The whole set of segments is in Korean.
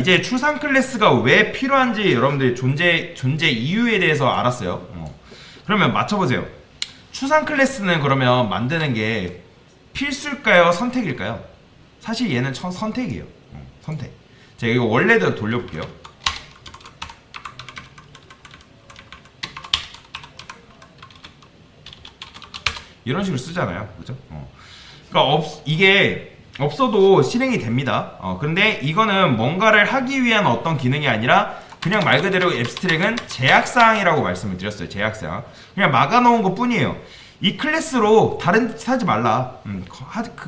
이제 추상 클래스가 왜 필요한지 여러분들이 존재 이유에 대해서 알았어요. 그러면 맞춰보세요. 추상 클래스는 그러면 만드는 게 필수일까요? 선택일까요? 사실 얘는 선택이에요. 선택. 제가 이거 원래대로 돌려볼게요. 이런 식으로 쓰잖아요. 그죠? 그러니까 이게 없어도 실행이 됩니다. 근데 이거는 뭔가를 하기 위한 어떤 기능이 아니라 그냥 말 그대로 앱스트랙은 제약사항이라고 말씀을 드렸어요. 제약사항. 그냥 막아놓은 것 뿐이에요. 이 클래스로 다른 짓 하지 말라.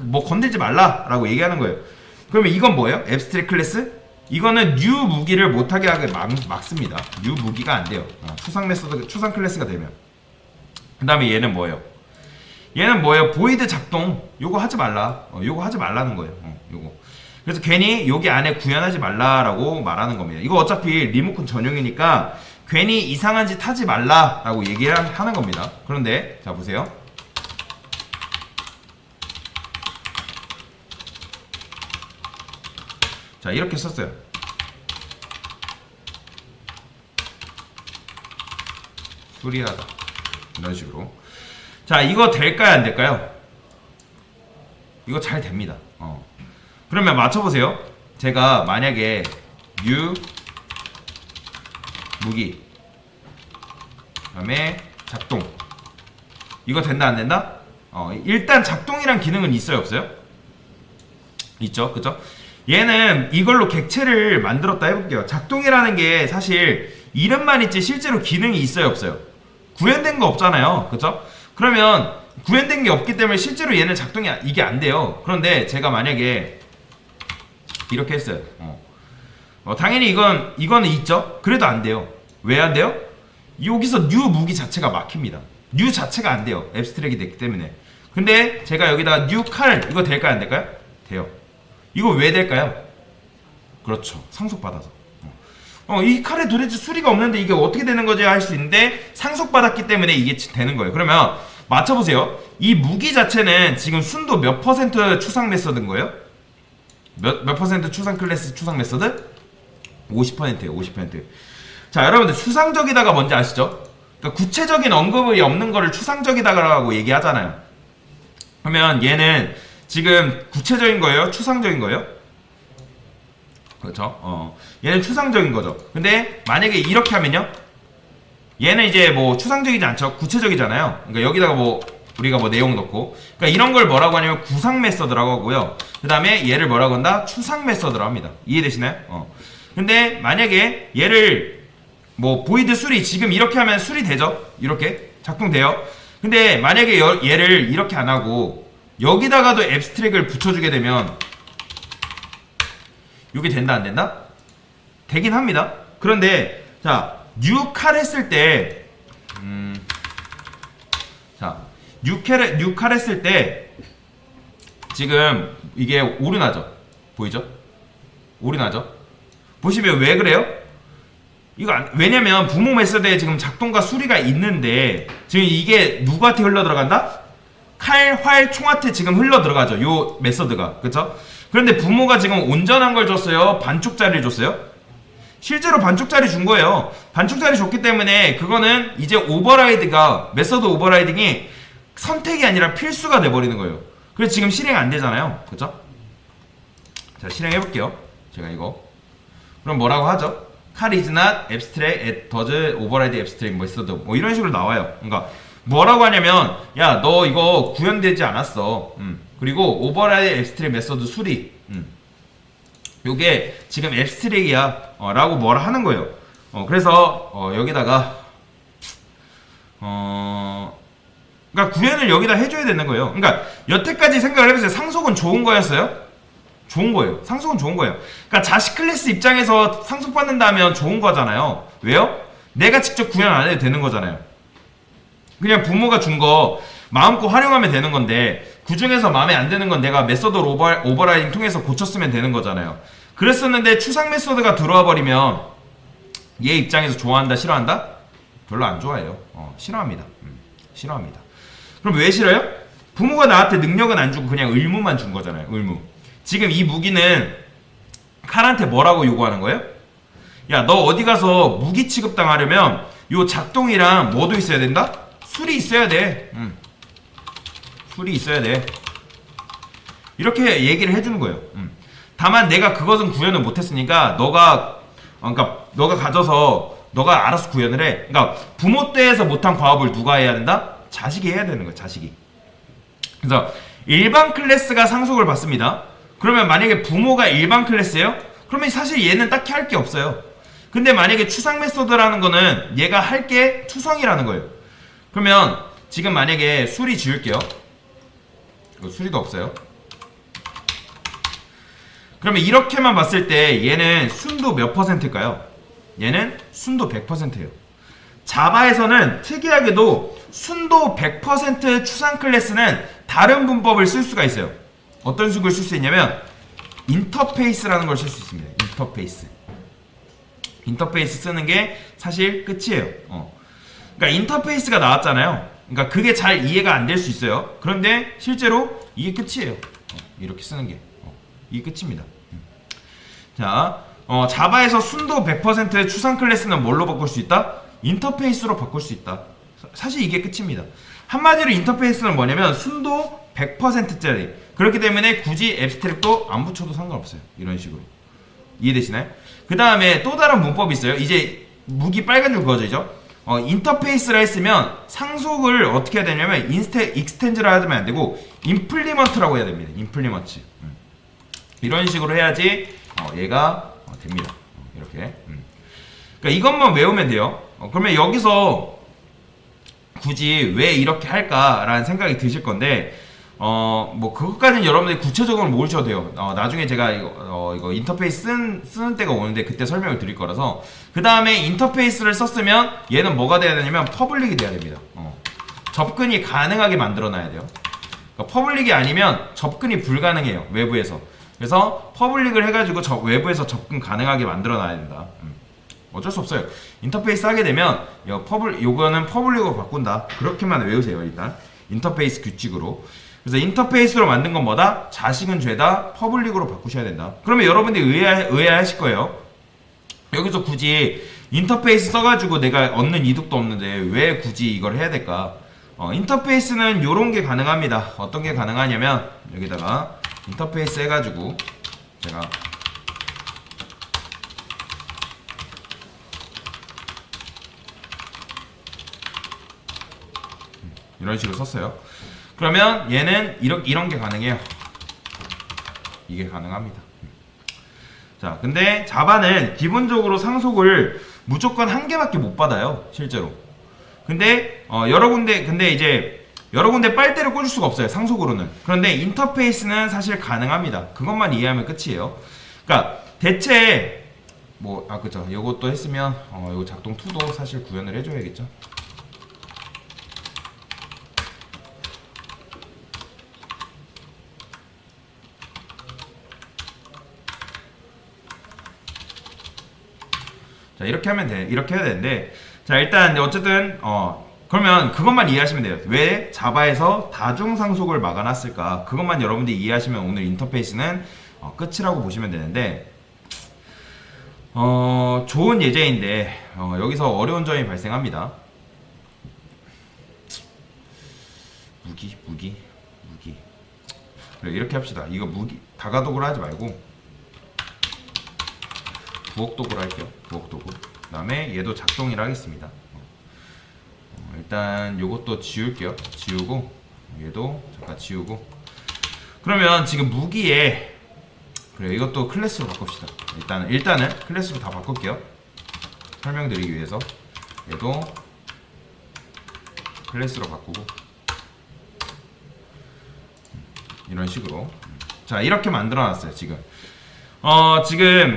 뭐 건들지 말라라고 얘기하는 거예요. 그러면 이건 뭐예요? 앱스트랙 클래스? 이거는 뉴 무기를 못하게 하게 막습니다. 뉴 무기가 안 돼요. 추상 메소드, 추상 클래스가 되면. 그 다음에 얘는 뭐예요? 얘는 뭐예요? 보이드 작동. 요거 하지 말라. 요거 하지 말라는 거예요. 요거. 그래서 괜히 여기 안에 구현하지 말라라고 말하는 겁니다. 이거 어차피 리모컨 전용이니까 괜히 이상한 짓 하지 말라라고 얘기를 하는 겁니다. 그런데 자 보세요. 자 이렇게 썼어요. 수리하다. 이런 식으로. 자 이거 될까요 안 될까요? 이거 잘 됩니다. 그러면 맞춰보세요. 제가 만약에 new 무기 그 다음에 작동 이거 된다 안 된다? 일단 작동이란 기능은 있어요 없어요? 있죠 그죠? 얘는 이걸로 객체를 만들었다 해볼게요. 작동이라는 게 사실 이름만 있지 실제로 기능이 있어요 없어요? 구현된 거 없잖아요 그죠? 그러면 구현된 게 없기 때문에 실제로 얘는 작동이 이게 안 돼요. 그런데 제가 만약에 이렇게 했어요. 당연히 이거는 있죠. 그래도 안 돼요. 왜 안 돼요? 여기서 뉴 무기 자체가 막힙니다. 뉴 자체가 안 돼요. 앱스트랙이 됐기 때문에. 근데 제가 여기다가 뉴 칼 이거 될까요 안 될까요? 돼요. 이거 왜 될까요? 그렇죠. 상속받아서. 이 칼에 도대체 수리가 없는데 이게 어떻게 되는 거지 할 수 있는데 상속받았기 때문에 이게 되는 거예요. 그러면 맞춰보세요. 이 무기 자체는 지금 순도 몇 퍼센트 추상 메서드인 거예요? 몇 퍼센트 추상 클래스 추상 메서드? 50%예요. 50%. 자 여러분들 추상적이다가 뭔지 아시죠? 그러니까 구체적인 언급이 없는 거를 추상적이다라고 얘기하잖아요. 그러면 얘는 지금 구체적인 거예요? 추상적인 거예요? 그렇죠? 얘는 추상적인 거죠. 근데 만약에 이렇게 하면요? 얘는 이제 뭐 추상적이지 않죠? 구체적이잖아요. 그러니까 여기다가 뭐 우리가 뭐 내용 넣고 그러니까 이런 걸 뭐라고 하냐면 구상 메서드라고 하고요. 그 다음에 얘를 뭐라고 한다? 추상 메서드라고 합니다. 이해되시나요? 근데 만약에 얘를 뭐 보이드 수리 지금 이렇게 하면 수리되죠? 이렇게 작동돼요. 근데 만약에 얘를 이렇게 안 하고 여기다가도 앱스트랙을 붙여주게 되면 이게 된다 안 된다? 되긴 합니다. 그런데 자 뉴칼 했을 때 자 뉴칼 했을 때 지금 이게 오류나죠? 보이죠? 오류나죠? 보시면 왜 그래요? 이거 왜냐면 부모 메서드에 지금 작동과 수리가 있는데 지금 이게 누구한테 흘러 들어간다? 칼, 활, 총한테 지금 흘러 들어가죠. 요 메서드가. 그쵸? 그런데 부모가 지금 온전한 걸 줬어요? 반쪽짜리를 줬어요? 실제로 반쪽짜리 준 거예요. 반쪽짜리 줬기 때문에 그거는 이제 오버라이드가 메서드 오버라이딩이 선택이 아니라 필수가 돼버리는 거예요. 그래서 지금 실행 안 되잖아요. 그쵸? 자 실행해 볼게요. 제가 이거 그럼 뭐라고 하죠? Car is not abstract at does override abstract method 뭐 이런 식으로 나와요. 그러니까 뭐라고 하냐면 야 너 이거 구현되지 않았어. 그리고 override abstract method 수리. 요게 지금 앱스트랙이야 라고 뭐라 하는 거예요. 그래서 여기다가 그러니까 구현을 여기다 해줘야 되는 거예요. 그러니까 여태까지 생각을 해보세요. 상속은 좋은 거였어요? 좋은 거예요. 상속은 좋은 거예요. 그러니까 자식 클래스 입장에서 상속받는다면 좋은 거잖아요. 왜요? 내가 직접 구현 안 해도 되는 거잖아요. 그냥 부모가 준 거 마음껏 활용하면 되는 건데 그 중에서 마음에 안 드는 건 내가 메서드 오버라이딩 통해서 고쳤으면 되는 거잖아요. 그랬었는데 추상 메서드가 들어와 버리면 얘 입장에서 좋아한다 싫어한다? 별로 안 좋아해요. 싫어합니다. 싫어합니다. 그럼 왜 싫어요? 부모가 나한테 능력은 안 주고 그냥 의무만 준 거잖아요. 의무. 지금 이 무기는 칼한테 뭐라고 요구하는 거예요? 야, 너 어디 가서 무기 취급당하려면 요 작동이랑 뭐도 있어야 된다? 술이 있어야 돼. 술이 있어야 돼. 이렇게 얘기를 해주는 거예요. 다만 내가 그것은 구현을 못했으니까 너가 가져서 너가 알아서 구현을 해. 그러니까 부모 때에서 못한 과업을 누가 해야 된다? 자식이 해야 되는 거야. 자식이. 그래서 일반 클래스가 상속을 받습니다. 그러면 만약에 부모가 일반 클래스예요? 그러면 사실 얘는 딱히 할 게 없어요. 근데 만약에 추상 메소드라는 거는 얘가 할 게 추성이라는 거예요. 그러면 지금 만약에 수리 지울게요. 수리도 없어요. 그러면 이렇게만 봤을 때 얘는 순도 몇 %일까요? 얘는 순도 100%예요. 자바에서는 특이하게도 순도 100% 추상 클래스는 다른 문법을 쓸 수가 있어요. 어떤 식을 쓸 수 있냐면 인터페이스라는 걸 쓸 수 있습니다. 인터페이스 쓰는 게 사실 끝이에요. 그러니까 인터페이스가 나왔잖아요. 그러니까 그게 잘 이해가 안 될 수 있어요. 그런데 실제로 이게 끝이에요. 이렇게 쓰는 게 이게 끝입니다. 자, 자바에서 순도 100%의 추상 클래스는 뭘로 바꿀 수 있다? 인터페이스로 바꿀 수 있다. 사실 이게 끝입니다. 한마디로 인터페이스는 뭐냐면 순도 100%짜리. 그렇기 때문에 굳이 앱스트랙도 안 붙여도 상관없어요. 이런 식으로. 이해되시나요? 그 다음에 또 다른 문법이 있어요. 이제 무기 빨간 줄 그어져있죠? 인터페이스라 했으면 상속을 어떻게 해야 되냐면 익스텐즈라 하면 안 되고 임플리먼트라고 해야 됩니다. 임플리먼트. 이런 식으로 해야지 얘가 됩니다. 이렇게. 그러니까 이것만 외우면 돼요. 그러면 여기서 굳이 왜 이렇게 할까라는 생각이 드실 건데 뭐 그것까지는 여러분들이 구체적으로 모르셔도 돼요. 나중에 제가 이거 인터페이스 쓰는 때가 오는데 그때 설명을 드릴 거라서. 그 다음에 인터페이스를 썼으면 얘는 뭐가 돼야 되냐면 퍼블릭이 돼야 됩니다. 접근이 가능하게 만들어 놔야 돼요. 그러니까 퍼블릭이 아니면 접근이 불가능해요. 외부에서. 그래서 퍼블릭을 해가지고 외부에서 접근 가능하게 만들어 놔야 된다. 어쩔 수 없어요. 인터페이스 하게 되면 요거는 퍼블릭으로 바꾼다. 그렇게만 외우세요. 일단 인터페이스 규칙으로. 그래서 인터페이스로 만든 건 뭐다? 자식은 죄다. 퍼블릭으로 바꾸셔야 된다. 그러면 여러분들이 의아하실 거예요. 여기서 굳이 인터페이스 써가지고 내가 얻는 이득도 없는데 왜 굳이 이걸 해야 될까? 인터페이스는 요런 게 가능합니다. 어떤 게 가능하냐면 여기다가 인터페이스 해가지고 제가 이런 식으로 썼어요. 그러면 얘는 이런 게 가능해요. 이게 가능합니다. 자, 근데 자바는 기본적으로 상속을 무조건 한 개밖에 못 받아요. 실제로. 근데 여러 군데 빨대를 꽂을 수가 없어요. 상속으로는. 그런데 인터페이스는 사실 가능합니다. 그것만 이해하면 끝이에요. 그러니까 대체 그죠. 요것도 했으면 요거 작동 2도 사실 구현을 해줘야겠죠. 자, 이렇게 하면 돼. 이렇게 해야 되는데, 자, 일단 어쨌든 그러면 그것만 이해하시면 돼요. 왜 자바에서 다중 상속을 막아놨을까? 그것만 여러분들이 이해하시면 오늘 인터페이스는 끝이라고 보시면 되는데, 좋은 예제인데 여기서 어려운 점이 발생합니다. 무기. 그래, 이렇게 합시다. 이거 다가독으로 하지 말고 부엌도구로 할게요. 부엌도구. 그 다음에 얘도 작동이라 하겠습니다. 일단 요것도 지울게요. 지우고 얘도 잠깐 지우고. 그러면 지금 무기에 그래, 이것도 클래스로 바꿉시다. 일단은 클래스로 다 바꿀게요. 설명드리기 위해서 얘도 클래스로 바꾸고 이런 식으로. 자, 이렇게 만들어놨어요. 지금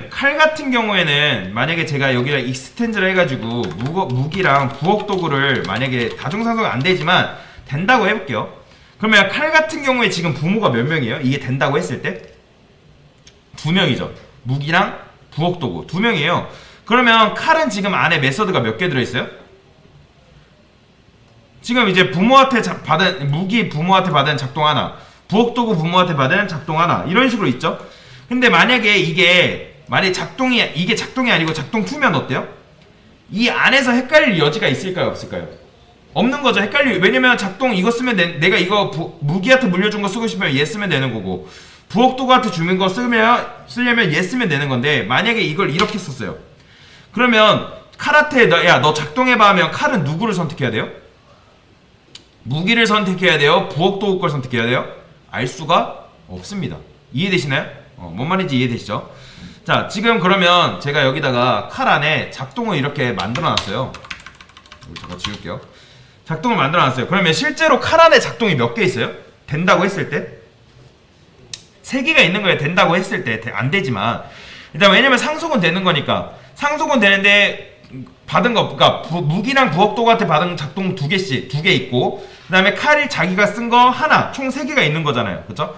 칼 같은 경우에는 만약에 제가 여기다 익스텐즈를 해가지고 무기랑 부엌 도구를 만약에 다중상속이 안 되지만 된다고 해볼게요. 그러면 칼 같은 경우에 지금 부모가 몇 명이에요? 이게 된다고 했을 때 2명이죠. 무기랑 부엌 도구 2명이에요. 그러면 칼은 지금 안에 메서드가 몇 개 들어있어요? 지금 이제 부모한테 받은 무기 부모한테 받은 작동 하나, 부엌 도구 부모한테 받은 작동 하나, 이런 식으로 있죠. 근데 만약에 만약에 이게 작동이 아니고 작동 2면 어때요? 이 안에서 헷갈릴 여지가 있을까요? 없을까요? 없는 거죠. 왜냐면 작동 이거 쓰면 내가 이거 무기한테 물려준 거 쓰고 싶으면 얘 쓰면 되는 거고, 부엌도구한테 주는 거 쓰려면 얘 쓰면 되는 건데, 만약에 이걸 이렇게 썼어요. 그러면 칼한테 너 작동해봐 하면 칼은 누구를 선택해야 돼요? 무기를 선택해야 돼요? 부엌도구 걸 선택해야 돼요? 알 수가 없습니다. 이해되시나요? 뭔 말인지 이해되시죠? 자, 지금 그러면 제가 여기다가 칼 안에 작동을 이렇게 만들어놨어요. 이걸 잠깐 지울게요. 작동을 만들어놨어요. 그러면 실제로 칼 안에 작동이 몇 개 있어요? 된다고 했을 때? 3개가 있는 거예요. 된다고 했을 때. 안 되지만 일단 왜냐면 상속은 되는 거니까. 상속은 되는데 받은 거, 그러니까 무기랑 부엌도구한테 받은 작동 2개 있고, 그 다음에 칼이 자기가 쓴 거 하나, 총 3개가 있는 거잖아요. 그쵸?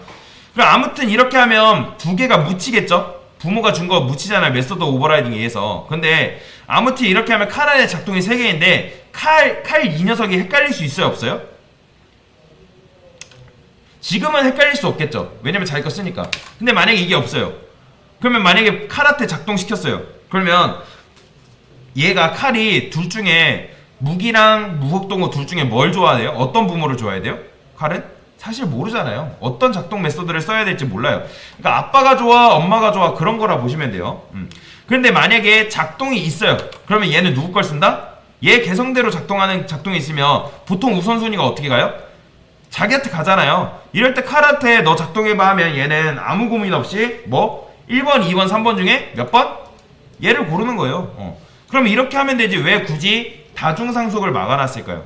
그럼 아무튼 이렇게 하면 2개가 묻히겠죠? 부모가 준 거 묻히잖아요. 메소드 오버라이딩에 의해서. 근데 아무튼 이렇게 하면 칼 안에 작동이 3개인데 칼 이 녀석이 헷갈릴 수 있어요? 없어요? 지금은 헷갈릴 수 없겠죠. 왜냐면 자기 거 쓰니까. 근데 만약에 이게 없어요. 그러면 만약에 칼한테 작동시켰어요. 그러면 얘가 칼이 둘 중에 무기랑 무혹동호 둘 중에 뭘 좋아해요? 어떤 부모를 좋아해야 돼요? 칼은? 사실 모르잖아요. 어떤 작동 메소드를 써야 될지 몰라요. 그러니까 아빠가 좋아, 엄마가 좋아, 그런 거라 보시면 돼요. 그런데 만약에 작동이 있어요. 그러면 얘는 누구 걸 쓴다? 얘 개성대로 작동하는 작동이 있으면 보통 우선순위가 어떻게 가요? 자기한테 가잖아요. 이럴 때 칼한테 너 작동해봐 하면 얘는 아무 고민 없이 뭐 1번, 2번, 3번 중에 몇 번? 얘를 고르는 거예요. 그럼 이렇게 하면 되지 왜 굳이 다중상속을 막아놨을까요?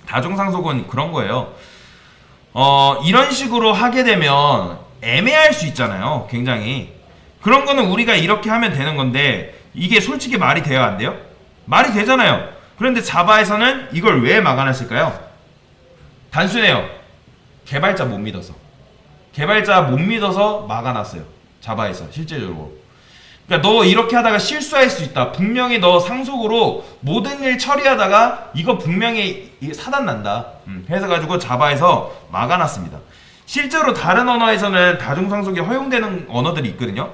다중상속은 그런 거예요. 이런 식으로 하게 되면 애매할 수 있잖아요. 굉장히. 그런 거는 우리가 이렇게 하면 되는 건데 이게 솔직히 말이 돼요? 안 돼요? 말이 되잖아요. 그런데 자바에서는 이걸 왜 막아놨을까요? 단순해요. 개발자 못 믿어서. 개발자 못 믿어서 막아놨어요. 자바에서 실제적으로. 그러니까 너 이렇게 하다가 실수할 수 있다. 분명히 너 상속으로 모든 일 처리하다가 이거 분명히 사단 난다. 해서 가지고 자바에서 막아놨습니다. 실제로 다른 언어에서는 다중상속이 허용되는 언어들이 있거든요.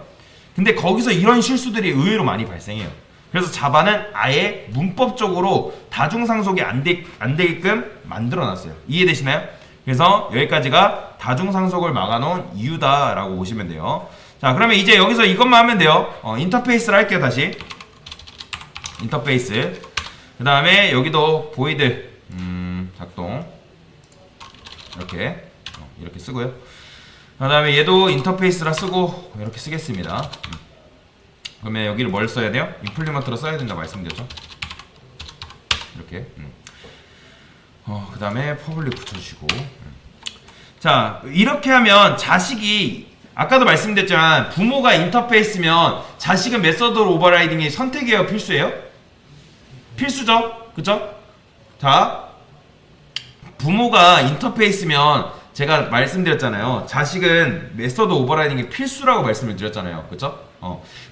근데 거기서 이런 실수들이 의외로 많이 발생해요. 그래서 자바는 아예 문법적으로 다중상속이 안 되게끔 만들어놨어요. 이해되시나요? 그래서 여기까지가 다중상속을 막아놓은 이유다라고 보시면 돼요. 자, 그러면 이제 여기서 이것만 하면 돼요. 인터페이스를 할게요. 다시 인터페이스. 그 다음에 여기도 보이드 작동 이렇게 쓰고요. 그 다음에 얘도 인터페이스라 쓰고 이렇게 쓰겠습니다. 그러면 여기를 뭘 써야 돼요? 임플리먼트로 써야 된다 말씀드렸죠. 이렇게. 그 다음에 퍼블릭 붙여주시고. 자, 이렇게 하면 자식이 아까도 말씀드렸지만 부모가 인터페이스면 자식은 메서드 오버라이딩이 선택이에요? 필수예요? 필수죠? 그쵸? 자, 부모가 인터페이스면 제가 말씀드렸잖아요. 자식은 메서드 오버라이딩이 필수라고 말씀을 드렸잖아요. 그쵸?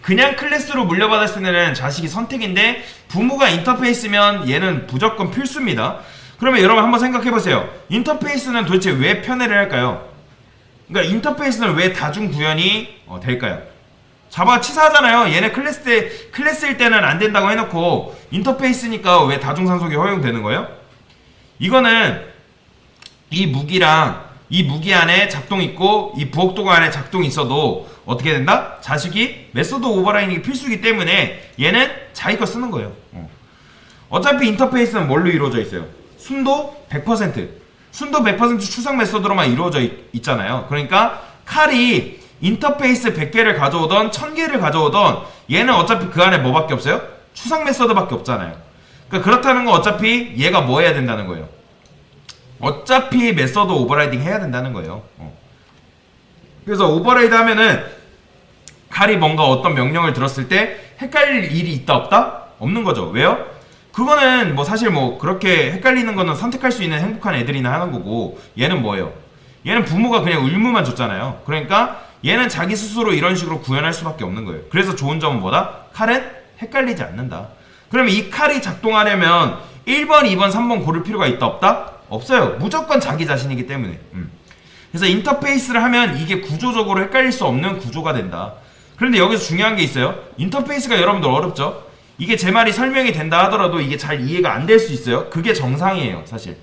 그냥 클래스로 물려받았을 때는 자식이 선택인데 부모가 인터페이스면 얘는 무조건 필수입니다. 그러면 여러분 한번 생각해보세요. 인터페이스는 도대체 왜 편애를 할까요? 그러니까 인터페이스는 왜 다중 구현이 될까요? 자바가 치사하잖아요. 얘네 클래스일 때는 안 된다고 해놓고 인터페이스니까 왜 다중상속이 허용되는 거예요? 이거는 이 무기 안에 작동 있고 이 부엌도구 안에 작동이 있어도 어떻게 된다? 자식이 메소드 오버라이딩이 필수이기 때문에 얘는 자기 거 쓰는 거예요. 어차피 인터페이스는 뭘로 이루어져 있어요? 순도 100%. 순도 100% 추상 메소드로만 이루어져 있잖아요. 그러니까 칼이 인터페이스 100개를 가져오던 1000개를 가져오던 얘는 어차피 그 안에 뭐밖에 없어요? 추상 메소드밖에 없잖아요. 그러니까 그렇다는 건 어차피 얘가 뭐 해야 된다는 거예요? 어차피 메소드 오버라이딩 해야 된다는 거예요. 그래서 오버라이드 하면은 칼이 뭔가 어떤 명령을 들었을 때 헷갈릴 일이 있다 없다? 없는 거죠. 왜요? 그거는 뭐 사실 뭐 그렇게 헷갈리는 거는 선택할 수 있는 행복한 애들이나 하는 거고 얘는 뭐예요? 얘는 부모가 그냥 의무만 줬잖아요. 그러니까 얘는 자기 스스로 이런 식으로 구현할 수밖에 없는 거예요. 그래서 좋은 점은 뭐다? 칼은 헷갈리지 않는다. 그러면 이 칼이 작동하려면 1번, 2번, 3번 고를 필요가 있다 없다? 없어요. 무조건 자기 자신이기 때문에. 그래서 인터페이스를 하면 이게 구조적으로 헷갈릴 수 없는 구조가 된다. 그런데 여기서 중요한 게 있어요. 인터페이스가 여러분들 어렵죠? 이게 제 말이 설명이 된다 하더라도 이게 잘 이해가 안 될 수 있어요. 그게 정상이에요, 사실.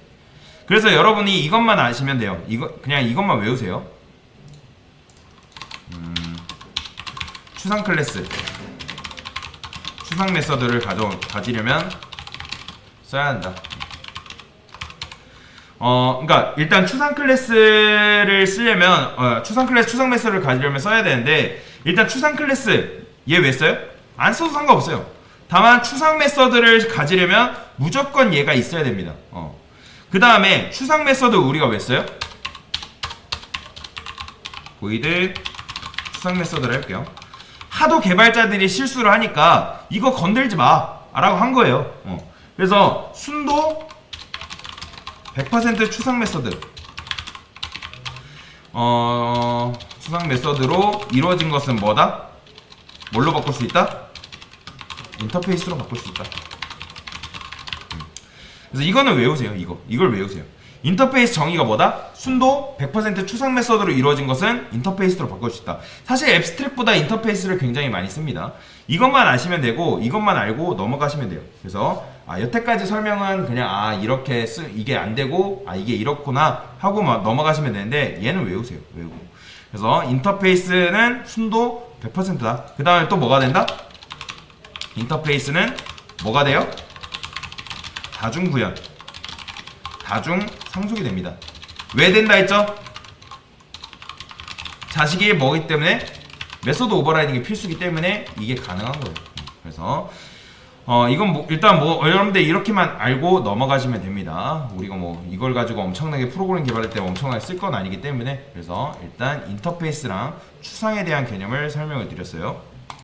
그래서 여러분이 이것만 아시면 돼요. 그냥 이것만 외우세요. 추상 클래스, 추상 메서드를 가지려면 써야 한다. 그러니까 일단 추상 클래스를 쓰려면 추상 클래스, 추상 메서드를 가지려면 써야 되는데, 일단 추상 클래스 얘 왜 써요? 안 써도 상관없어요. 다만 추상 메서드를 가지려면 무조건 얘가 있어야 됩니다. 그 다음에 추상 메서드 우리가 왜 써요? 보이드 추상 메서드를 할게요. 하도 개발자들이 실수를 하니까 이거 건들지 마 라고 한 거예요. 그래서 순도 100% 추상 메서드, 추상 메서드로 이루어진 것은 뭐다? 뭘로 바꿀 수 있다? 인터페이스로 바꿀 수 있다. 그래서 이거는 외우세요. 이걸 외우세요. 인터페이스 정의가 뭐다? 순도 100% 추상 메서드로 이루어진 것은 인터페이스로 바꿀 수 있다. 사실 앱스트랙보다 인터페이스를 굉장히 많이 씁니다. 이것만 아시면 되고, 이것만 알고 넘어가시면 돼요. 그래서 여태까지 설명은 그냥 이렇게 이게 안 되고 이게 이렇구나 하고 넘어가시면 되는데, 얘는 외우세요. 외우고. 그래서 인터페이스는 순도 100%다. 그 다음에 또 뭐가 된다? 인터페이스는 뭐가 돼요? 다중구현, 다중 상속이 됩니다. 왜 된다 했죠? 자식이 뭐기 때문에, 메소드 오버라이딩이 필수기 때문에 이게 가능한 거예요. 그래서 이건 일단 여러분들 이렇게만 알고 넘어가시면 됩니다. 우리가 이걸 가지고 엄청나게 프로그램 개발할 때 엄청나게 쓸 건 아니기 때문에. 그래서 일단 인터페이스랑 추상에 대한 개념을 설명을 드렸어요.